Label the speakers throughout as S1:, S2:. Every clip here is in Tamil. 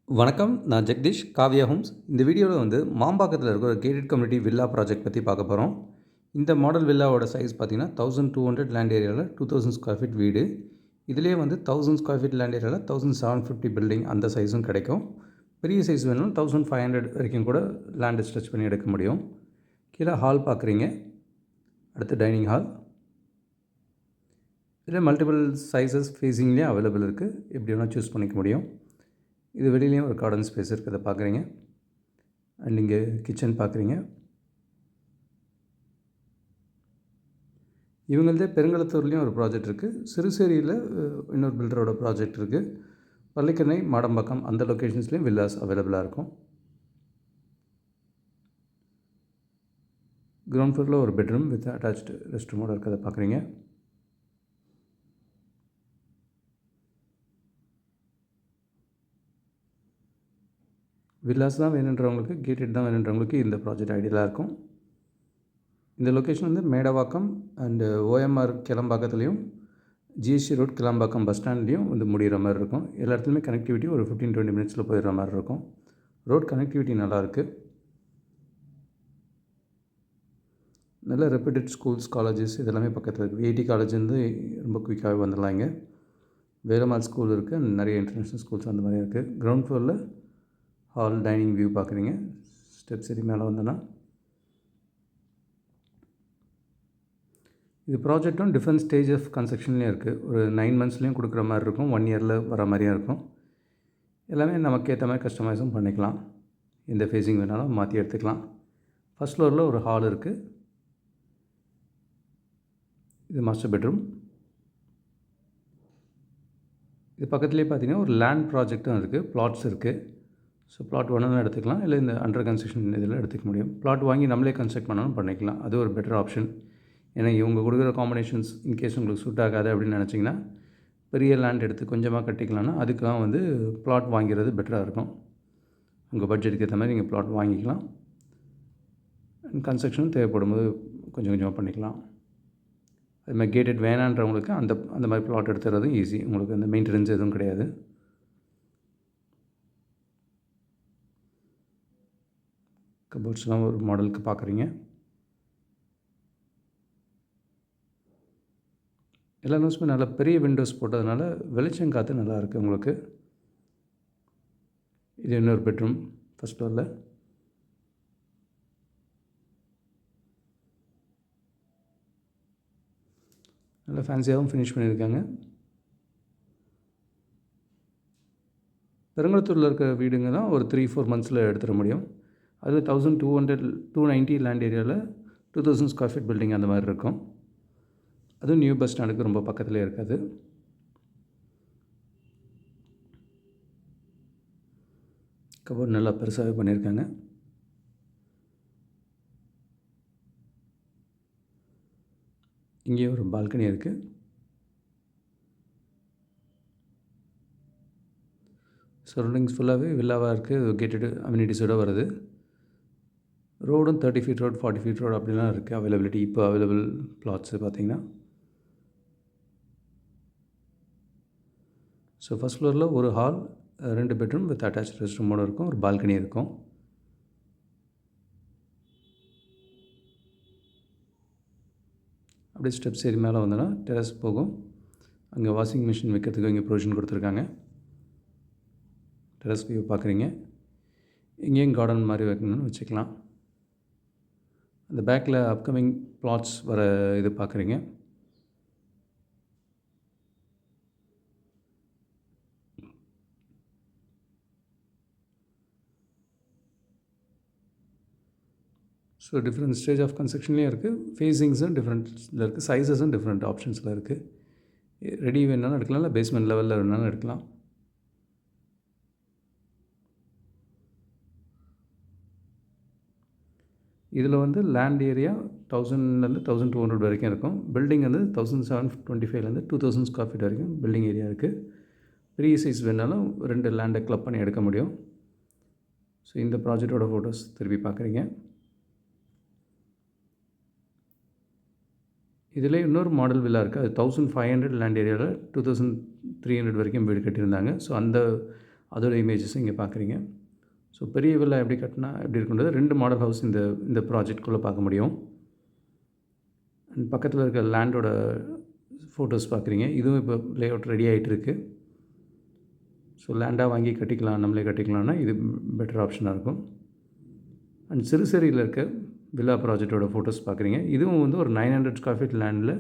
S1: வணக்கம். நான் ஜெகதீஷ், காவ்யா ஹோம்ஸ். இந்த வீடியோவில் மாம்பாக்கத்தில் இருக்கிற ஒரு கேட்டட் கம்யூனிட்டி வில்லா ப்ராஜெக்ட் பற்றி பார்க்க போகிறோம். இந்த மாடல் வில்லாவோட சைஸ் பார்த்தீங்கன்னா 1200 லேண்ட் ஏரியாவில் 2000 ஸ்கொயர் ஃபீட் வீடு. இதிலே 1000 ஸ்கொயர் ஃபீட் லேண்ட் ஏரியாவில் 1750 பில்டிங் அந்த சைஸும் கிடைக்கும். பெரிய சைஸ் வேணும்னா 1500 வரைக்கும் கூட லேண்டு ஸ்ட்ரெச் பண்ணி எடுக்க முடியும். கீழே ஹால் பார்க்குறீங்க. அடுத்து டைனிங் ஹால். இதில் மல்டிபிள் சைஸஸ் ஃபேஸிங்லேயே அவைலபிள் இருக்குது. எப்படி வேணால் சூஸ் பண்ணிக்க முடியும். இது வெளியிலையும் ஒரு கார்டன் ஸ்பேஸ் இருக்கிறத பார்க்குறீங்க. அண்ட் இங்கே கிச்சன் பார்க்குறீங்க. இவங்களதே பெருங்களத்தூர்லேயும் ஒரு ப்ராஜெக்ட் இருக்குது. சிறுசேரியில் இன்னொரு பில்டரோட ப்ராஜெக்ட் இருக்குது. பள்ளிக்கரணை, மாடம்பாக்கம் அந்த லொக்கேஷன்ஸ்லேயும் வில்லாஸ் அவைலபிளாக இருக்கும். கிரவுண்ட் ஃப்ளோரில் ஒரு பெட்ரூம் வித் அட்டாச்டு ரெஸ்ட் ரூமோடு இருக்கிறத பார்க்குறீங்க. வில்லாஸ் தான் வேணுன்றவங்களுக்கு, கேட்டட் தான் வேணுன்றவங்களுக்கு இந்த ப்ராஜெக்ட் ஐடியலாக இருக்கும். இந்த லொக்கேஷன் மேடவாக்கம் அண்டு ஓஎம்ஆர் கிளம்பாக்கத்துலேயும், ஜிஎஸ்டி ரோட் கிளம்பாக்கம் பஸ் ஸ்டாண்ட்லேயும் முடிகிற மாதிரி இருக்கும். எல்லா இடத்துலையுமே கனெக்டிவிட்டி ஒரு 15-20 மினிட்ஸில் போயிடுற மாதிரி இருக்கும். ரோட் கனெக்டிவிட்டி நல்லாயிருக்கு. நல்ல ரெப்யூட்டட் ஸ்கூல்ஸ், காலேஜஸ் இதெல்லாமே பக்கத்தில் இருக்குது. ஐஐடி காலேஜ் ரொம்ப குயிக்காகவே வந்துடலாம். இங்கே வேலம்மாள் ஸ்கூல் இருக்குது. நிறைய இன்டர்நேஷ்னல் ஸ்கூல்ஸ் அந்த மாதிரி இருக்குது. கிரவுண்ட் ஃப்ளோரில் ஹால், டைனிங் வியூ பார்க்குறீங்க. ஸ்டெப்ஸ் ஏறி மேலே வந்தோன்னா இது ப்ராஜெக்ட்டும் டிஃப்ரெண்ட் ஸ்டேஜ் ஆஃப் கன்ஸ்ட்ரக்ஷன்லேயும் இருக்குது. ஒரு 9 மந்த்ஸ்லேயும் கொடுக்குற மாதிரி இருக்கும், 1 இயரில் வர மாதிரியும் இருக்கும். எல்லாமே நமக்கு ஏற்ற மாதிரி கஸ்டமைஸும் பண்ணிக்கலாம். எந்த ஃபேஸிங் வேணாலும் மாற்றி எடுத்துக்கலாம். ஃபஸ்ட் ஃப்ளோரில் ஒரு ஹால் இருக்குது. இது மாஸ்டர் பெட்ரூம். இது பக்கத்துலேயே பார்த்தீங்கன்னா ஒரு லேண்ட் ப்ராஜெக்டும் இருக்குது, பிளாட்ஸ் இருக்குது. ஸோ பிளாட் வேணும்னு எடுத்துக்கலாம், இல்லை இந்த அண்டர் கன்ஸ்ட்ரக்ஷன் இதில் எடுத்துக்க முடியும். பிளாட் வாங்கி நம்மளே கன்ஸ்ட்ரக்ட் பண்ணாலும் பண்ணிக்கலாம். அது ஒரு பெட்டர் ஆப்ஷன். ஏன்னா இவங்க கொடுக்குற காம்பினேஷன்ஸ் இன்கேஸ் உங்களுக்கு சூட் ஆகாது அப்படின்னு நினச்சிங்கன்னா பெரிய லேண்ட் எடுத்து கொஞ்சமாக கட்டிக்கலாம்னா அதுக்காக பிளாட் வாங்கிறது பெட்டராக இருக்கும். உங்கள் பட்ஜெட்டுக்கு ஏற்ற மாதிரி நீங்கள் பிளாட் வாங்கிக்கலாம். கன்ஸ்ட்ரக்ஷனும் தேவைப்படும் போது கொஞ்சம் கொஞ்சமாக பண்ணிக்கலாம். அதுமாதிரி கேட்டட் வேணான்றவங்களுக்கு அந்த மாதிரி பிளாட் எடுத்துறதும் ஈஸி. உங்களுக்கு அந்த மெயின்டெனன்ஸ் எதுவும் கிடையாது. கபோர்ட்ஸ்லாம் ஒரு மாடலுக்கு பார்க்குறீங்க. எல்லா நோஸுமே நல்லா பெரிய விண்டோஸ் போட்டதுனால வெளிச்சம் காற்று நல்லா இருக்குது உங்களுக்கு. இது இன்னொரு பெட்ரூம் ஃபஸ்ட் ஃப்ளோரில். நல்லா ஃபேன்சியாகவும் ஃபினிஷ் பண்ணியிருக்காங்க. பெருங்களத்தூரில் இருக்க வீடுங்க தான் ஒரு 3-4 மந்த்ஸில் எடுத்துட முடியும். அது 1290 லேண்ட் ஏரியாவில் 2000 ஸ்கொயர் ஃபீட் பில்டிங் அந்த மாதிரி இருக்கும். அதுவும் நியூ பஸ் ஸ்டாண்டுக்கு ரொம்ப பக்கத்துலேயே இருக்காது. கபோர்ட் நல்லா பெருசாகவே பண்ணியிருக்காங்க. இங்கேயும் ஒரு பால்கனி இருக்குது. சரௌண்டிங்ஸ் ஃபுல்லாகவே வில்லாவாக இருக்குது. கேட்டடு அம்யூனிட்டிஸோடு வருது. ரோடும் 30 ஃபீட் ரோடு, 40 ஃபீட் ரோடு அப்படிலாம் இருக்குது அவைலபிலிட்டி. இப்போ அவைலபிள் பிளாட்ஸு பார்த்திங்கன்னா. ஸோ ஃபஸ்ட் ஃப்ளோரில் ஒரு hall, 2 bedroom with attach rest ரூமோடு இருக்கும். ஒரு பால்கனி இருக்கும். அப்படியே ஸ்டெப்ஸ் ஏறி மேலே வந்தோன்னா டெரஸ் போகும். அங்கே வாஷிங் மிஷின் வைக்கிறதுக்கு இங்கே ப்ரொவிஷன் கொடுத்துருக்காங்க. டெரஸ் வியூ பார்க்குறீங்க. இங்கேயும் கார்டன் மாதிரி வைக்கணும்னு வச்சுக்கலாம். அந்த பேக்கில் அப்கமிங் பிளாட்ஸ் வர இது பார்க்குறீங்க. ஸோ டிஃப்ரெண்ட் ஸ்டேஜ் ஆஃப் கன்ஸ்ட்ரக்ஷன்லேயும் இருக்குது. ஃபேஸிங்ஸும் டிஃப்ரெண்ட்ஸில் இருக்குது. சைஸஸும் டிஃப்ரெண்ட் ஆப்ஷன்ஸில் இருக்குது. ரெடி வேணாலும் எடுக்கலாம், இல்லை பேஸ்மெண்ட் லெவலில் வேணாலும் எடுக்கலாம். இதில் லேண்ட் ஏரியா 1000லேருந்து 1200 வரைக்கும் இருக்கும். பில்டிங் 1725லேருந்து 2000 ஸ்கொயர் ஃபீட் வரைக்கும் பில்டிங் ஏரியா இருக்குது. பெரிய சைஸ் வேணாலும் 2 லேண்டை கிளப் பண்ணி எடுக்க முடியும். ஸோ இந்த ப்ராஜெக்டோட ஃபோட்டோஸ் திருப்பி பார்க்குறீங்க. இதில் இன்னொரு மாடல் வில்லா இருக்குது. அது 1500 லேண்ட் ஏரியாவில் 2300 வரைக்கும் வீடு கட்டியிருந்தாங்க. ஸோ அதோட இமேஜஸும் இங்கே பார்க்குறீங்க. ஸோ பெரிய வில்லா எப்படி கட்டினா எப்படி இருக்குன்றது 2 மாடல் ஹவுஸ் இந்த ப்ராஜெக்ட்குள்ளே பார்க்க முடியும். அண்ட் பக்கத்தில் இருக்க லேண்டோட ஃபோட்டோஸ் பார்க்குறீங்க. இதுவும் இப்போ லேஅவுட் ரெடி ஆகிட்டு இருக்குது. ஸோ லேண்டாக வாங்கி கட்டிக்கலாம், நம்மளே கட்டிக்கலாம்னா இது பெட்டர் ஆப்ஷனாக இருக்கும். அண்ட் சிறுசேரியில் இருக்க வில்லா ப்ராஜெக்டோட ஃபோட்டோஸ் பார்க்குறீங்க. இதுவும் வந்து ஒரு 900 ஸ்கொயர் ஃபீட் லேண்டில்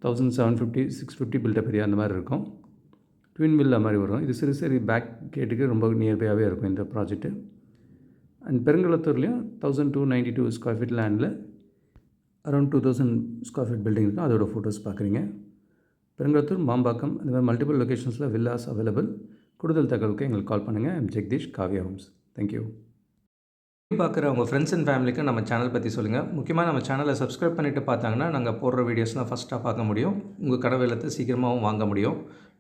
S1: 1750 650 பில்டப் ஏரியா அந்த மாதிரி இருக்கும். ட்வின் வில்லா மாதிரி வரும். இது சிறுசேரி பேக் கேட்டுக்கு ரொம்ப நியர்பையாகவே இருக்கும் இந்த ப்ராஜெக்ட்டு. அண்ட் பெருங்குளத்தூர்லேயும் 1292 ஸ்கொயர் ஃபீட் லேண்டில் அரௌண்ட் 2000 ஸ்கொயர் ஃபீட் பில்டிங் இருக்கும். அதோட ஃபோட்டோஸ் பார்க்குறீங்க. பெருங்குளத்தூர், மாம்பாக்கம் இந்த மாதிரி மல்டிபிள் லொக்கேஷன்ஸில் வில்லாஸ் அவைலபிள். கூடுதல் தகவலுக்கு எங்களுக்கு கால் பண்ணுங்கள். I'm Jagadish, Kavya homes. Thank you. பார்க்குற உங்கள் ஃப்ரெண்ட்ஸ் அண்ட் ஃபேமிலிக்கு நம்ம சேனல் பற்றி சொல்லுங்கள். முக்கியமாக நம்ம சேனலை சப்ஸ்கிரைப் பண்ணிவிட்டு பார்த்தாங்கன்னா நாங்கள் போடுற வீடியோஸ்லாம் ஃபஸ்ட்டாக பார்க்க முடியும். உங்கள் கனவு இல்லத்தை சீக்கிரமாகவும் வாங்க முடியும்.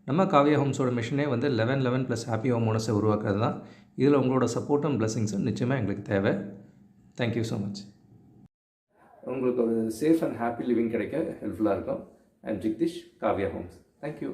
S1: நம்ம காவ்யா ஹோம்ஸோட மிஷனே வந்து 11 + ஹாப்பி ஹோம் ஓனர்ஸை உருவாக்குறது தான். இதில் உங்களோட சப்போர்ட்டும் பிளஸிங்ஸும் நிச்சயமாக எங்களுக்கு தேவை. Thank you so much. உங்களுக்கு ஒரு சேஃப் அண்ட் ஹாப்பி லிவிங் கிடைக்க ஹெல்ப்ஃபுல்லாக இருக்கும். I'm Jagadish, Kavya homes. Thank you.